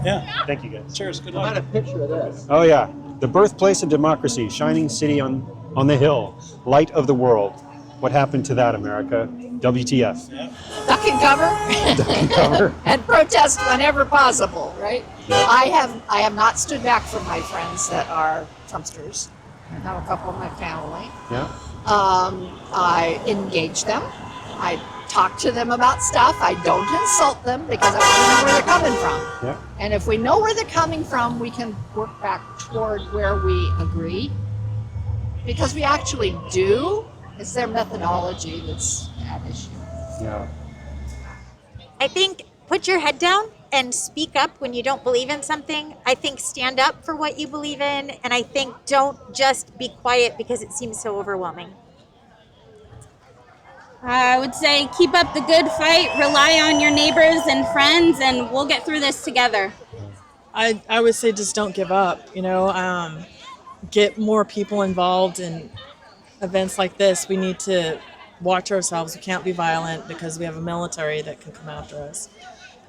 Yeah. Thank you, guys. Cheers. Good How luck. about a picture of this? Oh yeah, the birthplace of democracy, shining city on the hill, light of the world. What happened to that, America? WTF? Duck and cover. Duck and cover. And protest whenever possible, right? Yeah. I have not stood back from my friends that are Trumpsters. I have a couple of my family. Yeah. I engage them. I talk to them about stuff. I don't insult them because I want to know where they're coming from. Yeah. And if we know where they're coming from, we can work back toward where we agree. Because we actually do. It's their methodology that's at issue. Yeah. I think put your head down and speak up when you don't believe in something. I think stand up for what you believe in. And I think don't just be quiet because it seems so overwhelming. I would say keep up the good fight, rely on your neighbors and friends, and we'll get through this together. I would say just don't give up, get more people involved in events like this. We need to watch ourselves. We can't be violent because we have a military that can come after us.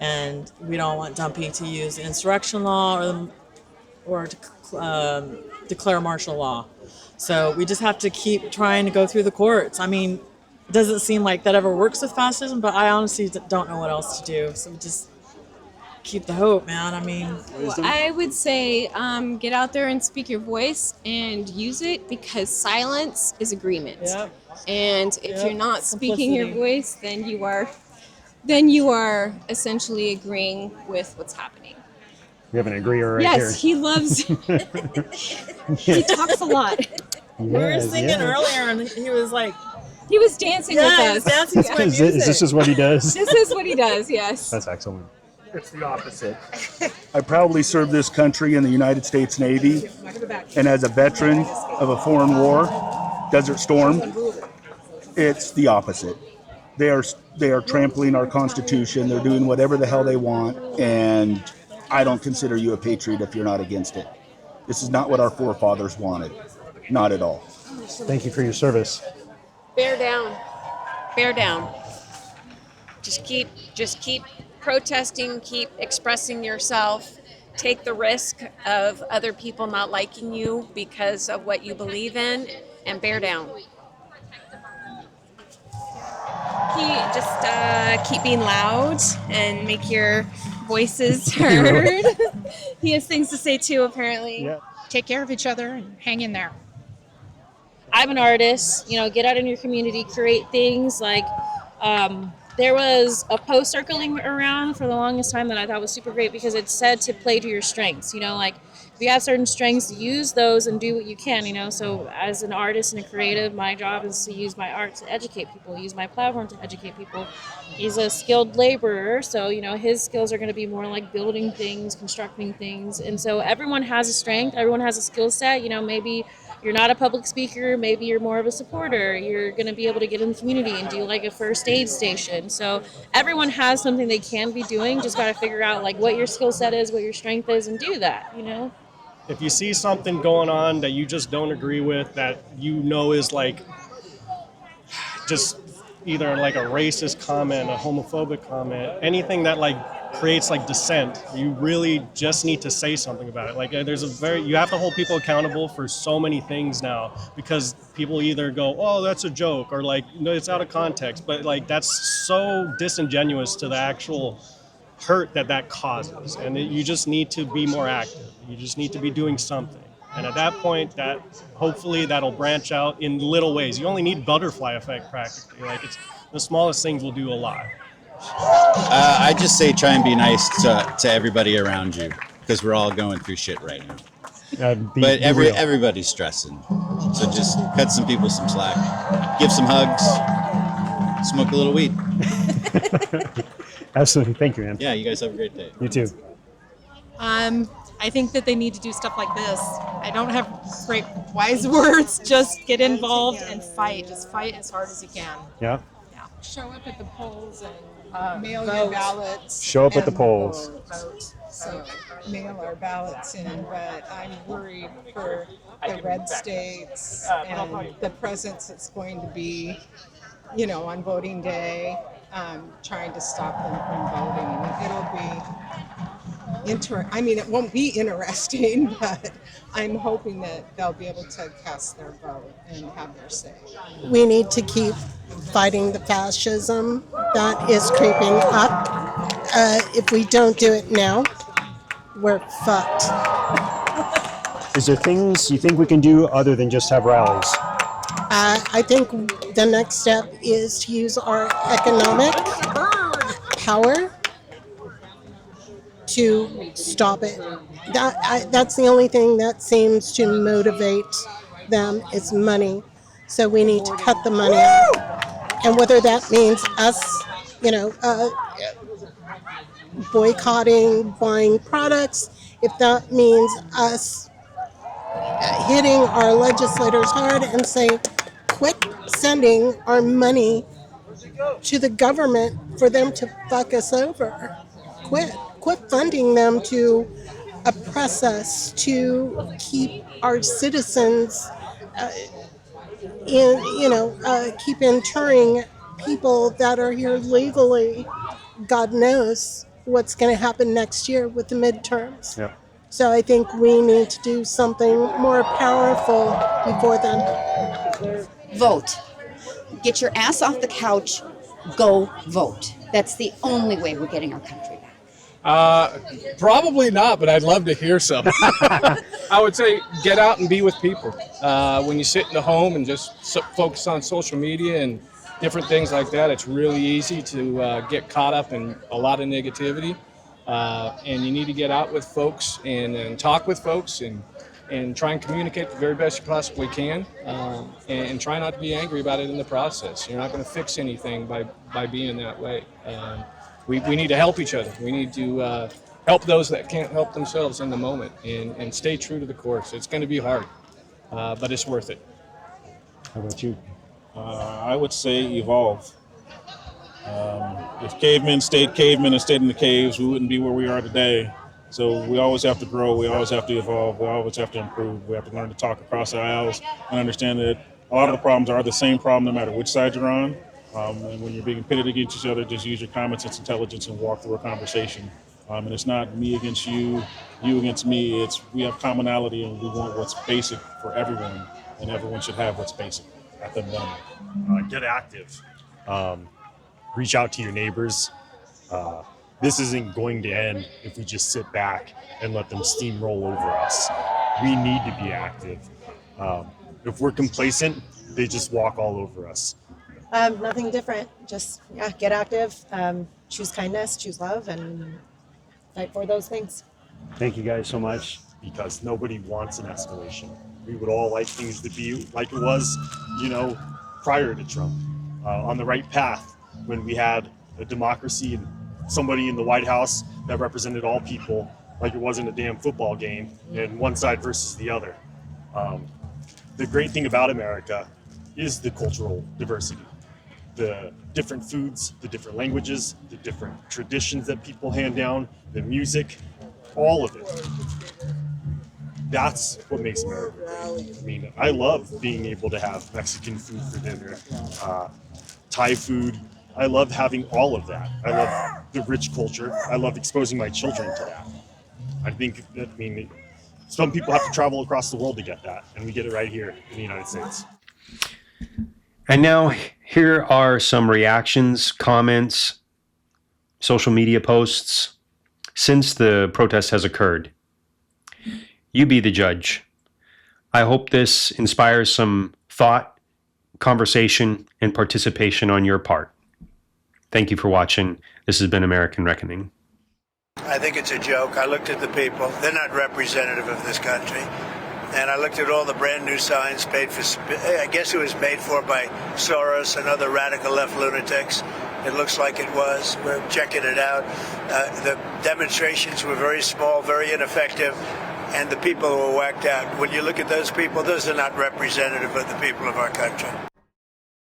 And we don't want Dumpy to use the insurrection law or to declare martial law. So we just have to keep trying to go through the courts. I mean, it doesn't seem like that ever works with fascism, but I honestly don't know what else to do. So just keep the hope, man. I mean, I would say get out there and speak your voice and use it because silence is agreement. Yep. And if you're not speaking your Simplicity. voice, then you are essentially agreeing with what's happening. We have an agreeer right here. Yes, he loves. He talks a lot. we were Yes, singing yeah. earlier, and he was like, He was dancing with he us. was dancing to my Is music. this just what he does? This is what he does. Yes. That's excellent. It's the opposite. I proudly served this country in the United States Navy, and as a veteran of a foreign war, Desert Storm, it's the opposite. They are trampling our Constitution. They're doing whatever the hell they want, and I don't consider you a patriot if you're not against it. This is not what our forefathers wanted. Not at all. Thank you for your service. Bear down. Bear down. Just keep protesting, keep expressing yourself. Take the risk of other people not liking you because of what you believe in, and bear down. Keep being loud and make your voices heard. He has things to say too, apparently. Yeah. Take care of each other and hang in there. I'm an artist, get out in your community, create things like, there was a post circling around for the longest time that I thought was super great because it said to play to your strengths, like if you have certain strengths, use those and do what you can, so as an artist and a creative, my job is to use my art to educate people, use my platform to educate people. He's a skilled laborer, so, his skills are going to be more like building things, constructing things, and so everyone has a strength, everyone has a skill set, maybe you're not a public speaker, maybe you're more of a supporter, you're going to be able to get in the community and do like a first aid station. So everyone has something they can be doing, just got to figure out like what your skill set is, what your strength is, and do that, If you see something going on that you just don't agree with, that is like just either like a racist comment, a homophobic comment, anything that like creates like dissent, you really just need to say something about it. Like you have to hold people accountable for so many things now because people either go, oh, that's a joke, or like, no, it's out of context, but like that's so disingenuous to the actual hurt that causes. And you just need to be more active. You just need to be doing something. And at that point, hopefully that'll branch out in little ways. You only need butterfly effect practically. Like the smallest things will do a lot. I just say try and be nice to everybody around you, because we're all going through shit right now. But everybody's stressing, so just cut some people some slack, give some hugs, smoke a little weed. Absolutely. Thank you, man. Yeah, you guys have a great day. You too. I think that they need to do stuff like this. I don't have great wise words. Just get involved and fight. Just fight as hard as you can. Yeah. Show up at the polls and mail your ballots. Show up at the and polls. Vote. So mail our ballots in, but I'm worried for the red states and the presence it's going to be, on voting day, trying to stop them from voting. It'll be it won't be interesting, but I'm hoping that they'll be able to cast their vote and have their say. We need to keep fighting the fascism that is creeping up. If we don't do it now, we're fucked. Is there things you think we can do other than just have rallies? I think the next step is to use our economic power to stop it. That's the only thing that seems to motivate them is money. So we need to cut the money out. And whether that means us, boycotting, buying products, if that means us hitting our legislators hard and saying, quit sending our money to the government for them to fuck us over. Quit funding them to oppress us, to keep our citizens keep interring people that are here legally. God knows what's going to happen next year with the midterms. Yeah. So I think we need to do something more powerful before then. Vote. Get your ass off the couch, go vote. That's the only way we're getting our country back. Probably not, but I'd love to hear some. I would say get out and be with people. When you sit in the home and just focus on social media and different things like that, it's really easy to get caught up in a lot of negativity. And you need to get out with folks and talk with folks and try and communicate the very best you possibly can, and try not to be angry about it in the process. You're not going to fix anything by being that way. We need to help each other. We need to help those that can't help themselves in the moment and stay true to the course. It's going to be hard, but it's worth it. How about you? I would say evolve. If cavemen stayed cavemen and stayed in the caves, we wouldn't be where we are today. So we always have to grow. We always have to evolve. We always have to improve. We have to learn to talk across the aisles and understand that a lot of the problems are the same problem no matter which side you're on. And when you're being pitted against each other, just use your common sense, intelligence, and walk through a conversation. And it's not me against you, you against me. It's we have commonality and we want what's basic for everyone, and everyone should have what's basic at the minimum. Get active. Reach out to your neighbors. This isn't going to end if we just sit back and let them steamroll over us. We need to be active. If we're complacent, they just walk all over us. Nothing different. Just get active, choose kindness, choose love, and fight for those things. Thank you guys so much. Because nobody wants an escalation. We would all like things to be like it was, prior to Trump, on the right path when we had a democracy and somebody in the White House that represented all people, like it wasn't a damn football game and one side versus the other. The great thing about America is the cultural diversity. The different foods, the different languages, the different traditions that people hand down, the music, all of it. That's what makes America great. I mean, I love being able to have Mexican food for dinner, Thai food. I love having all of that. I love the rich culture. I love exposing my children to that. I think that, some people have to travel across the world to get that, and we get it right here in the United States. And now here are some reactions, comments, social media posts since the protest has occurred. You be the judge. I hope this inspires some thought, conversation, and participation on your part. Thank you for watching. This has been American Reckoning. I think it's a joke. I looked at the people. They're not representative of this country. And I looked at all the brand new signs paid for, I guess it was paid for by Soros and other radical left lunatics. It looks like it was. We're checking it out. The demonstrations were very small, very ineffective, and the people were whacked out. When you look at those people, those are not representative of the people of our country.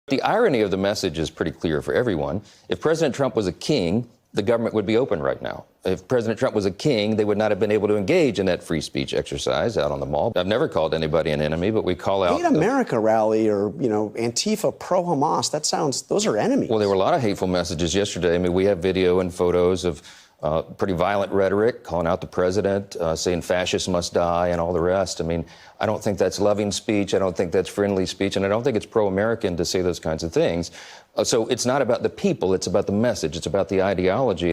The irony of the message is pretty clear for everyone. If President Trump was a king, the government would be open right now. If President Trump was a king, they would not have been able to engage in that free speech exercise out on the mall. I've never called anybody an enemy, but we call out... Hate America rally or, Antifa pro-Hamas, those are enemies. Well, there were a lot of hateful messages yesterday. I mean, we have video and photos of pretty violent rhetoric, calling out the president, saying fascists must die and all the rest. I mean, I don't think that's loving speech. I don't think that's friendly speech. And I don't think it's pro-American to say those kinds of things. So it's not about the people. It's about the message. It's about the ideology.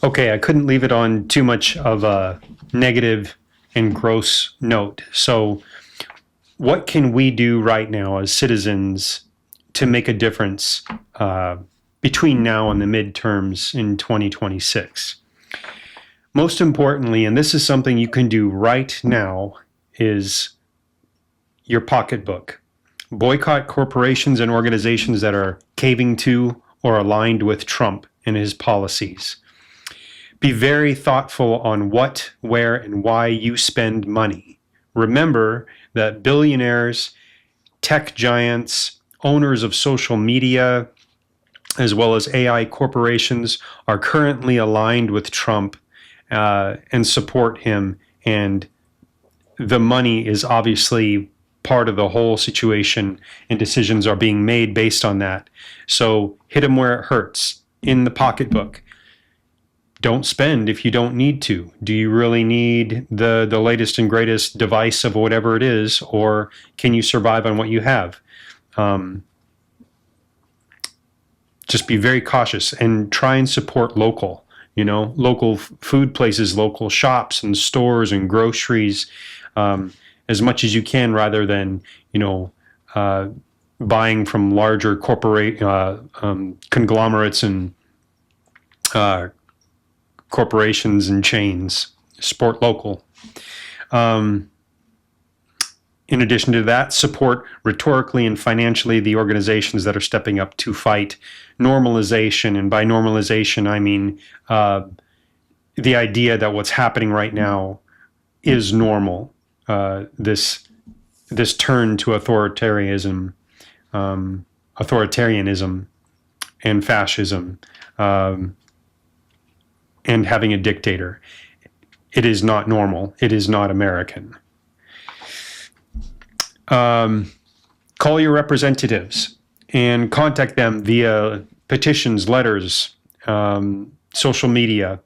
Okay, I couldn't leave it on too much of a negative and gross note. So what can we do right now as citizens to make a difference between now and the midterms in 2026? Most importantly, and this is something you can do right now, is your pocketbook. Boycott corporations and organizations that are caving to or aligned with Trump and his policies. Be very thoughtful on what, where, and why you spend money. Remember that billionaires, tech giants, owners of social media, as well as AI corporations are currently aligned with Trump and support him. And the money is obviously part of the whole situation, and decisions are being made based on that. So hit him where it hurts, in the pocketbook. Don't spend if you don't need to. Do you really need the latest and greatest device of whatever it is, or can you survive on what you have? Just be very cautious and try and support local, local food places, local shops and stores and groceries, as much as you can, rather than, buying from larger corporate conglomerates and corporations and chains. Support local. In addition to that, support rhetorically and financially the organizations that are stepping up to fight normalization. And by normalization, I mean the idea that what's happening right now is normal. This turn to authoritarianism and fascism, and having a dictator. It is not normal. It is not American. Call your representatives and contact them via petitions, letters, social media.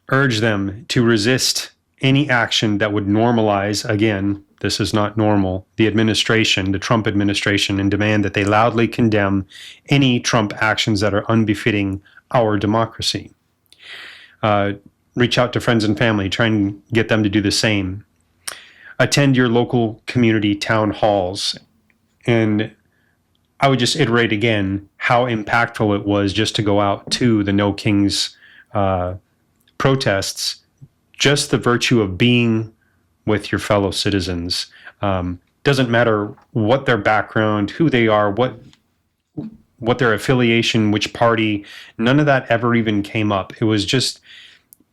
Urge them to resist any action that would normalize, again, this is not normal, the administration, the Trump administration, and demand that they loudly condemn any Trump actions that are unbefitting our democracy. Reach out to friends and family, try and get them to do the same. Attend your local community town halls. And I would just iterate again how impactful it was just to go out to the No Kings protests. Just the virtue of being with your fellow citizens. Doesn't matter what their background, who they are, what their affiliation, which party, none of that ever even came up. It was just,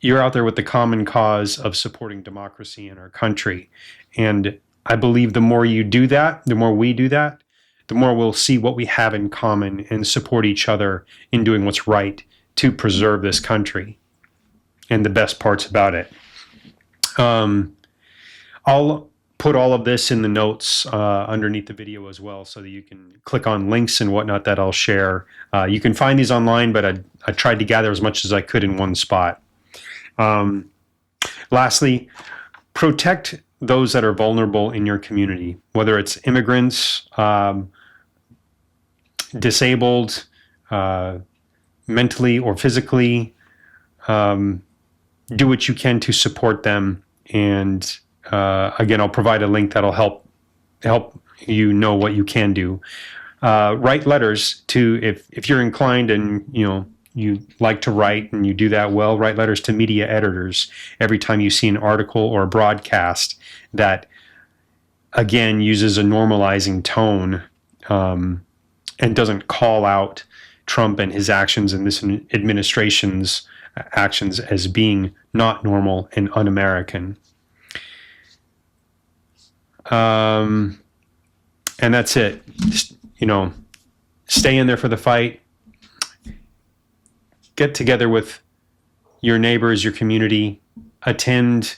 you're out there with the common cause of supporting democracy in our country. And I believe the more you do that, the more we do that, the more we'll see what we have in common and support each other in doing what's right to preserve this country. and the best parts about it. I'll put all of this in the notes underneath the video as well, so that you can click on links and whatnot that I'll share. You can find these online, but I tried to gather as much as I could in one spot. Lastly, protect those that are vulnerable in your community, whether it's immigrants, disabled, mentally or physically. Do what you can to support them. And again, I'll provide a link that'll help you know what you can do. Write letters to, if you're inclined and you like to write and you do that well, write letters to media editors every time you see an article or a broadcast that, again, uses a normalizing tone and doesn't call out Trump and his actions and this administration's actions as being not normal and un-American. And that's it. Just, stay in there for the fight. Get together with your neighbors, your community. Attend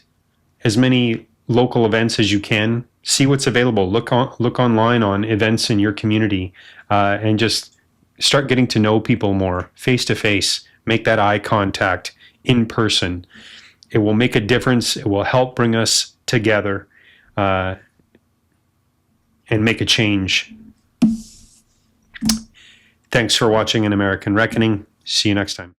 as many local events as you can. See what's available. Look online on events in your community, and just start getting to know people more, face to face. Make that eye contact in person. It will make a difference. It will help bring us together and make a change. Thanks for watching An American Reckoning. See you next time.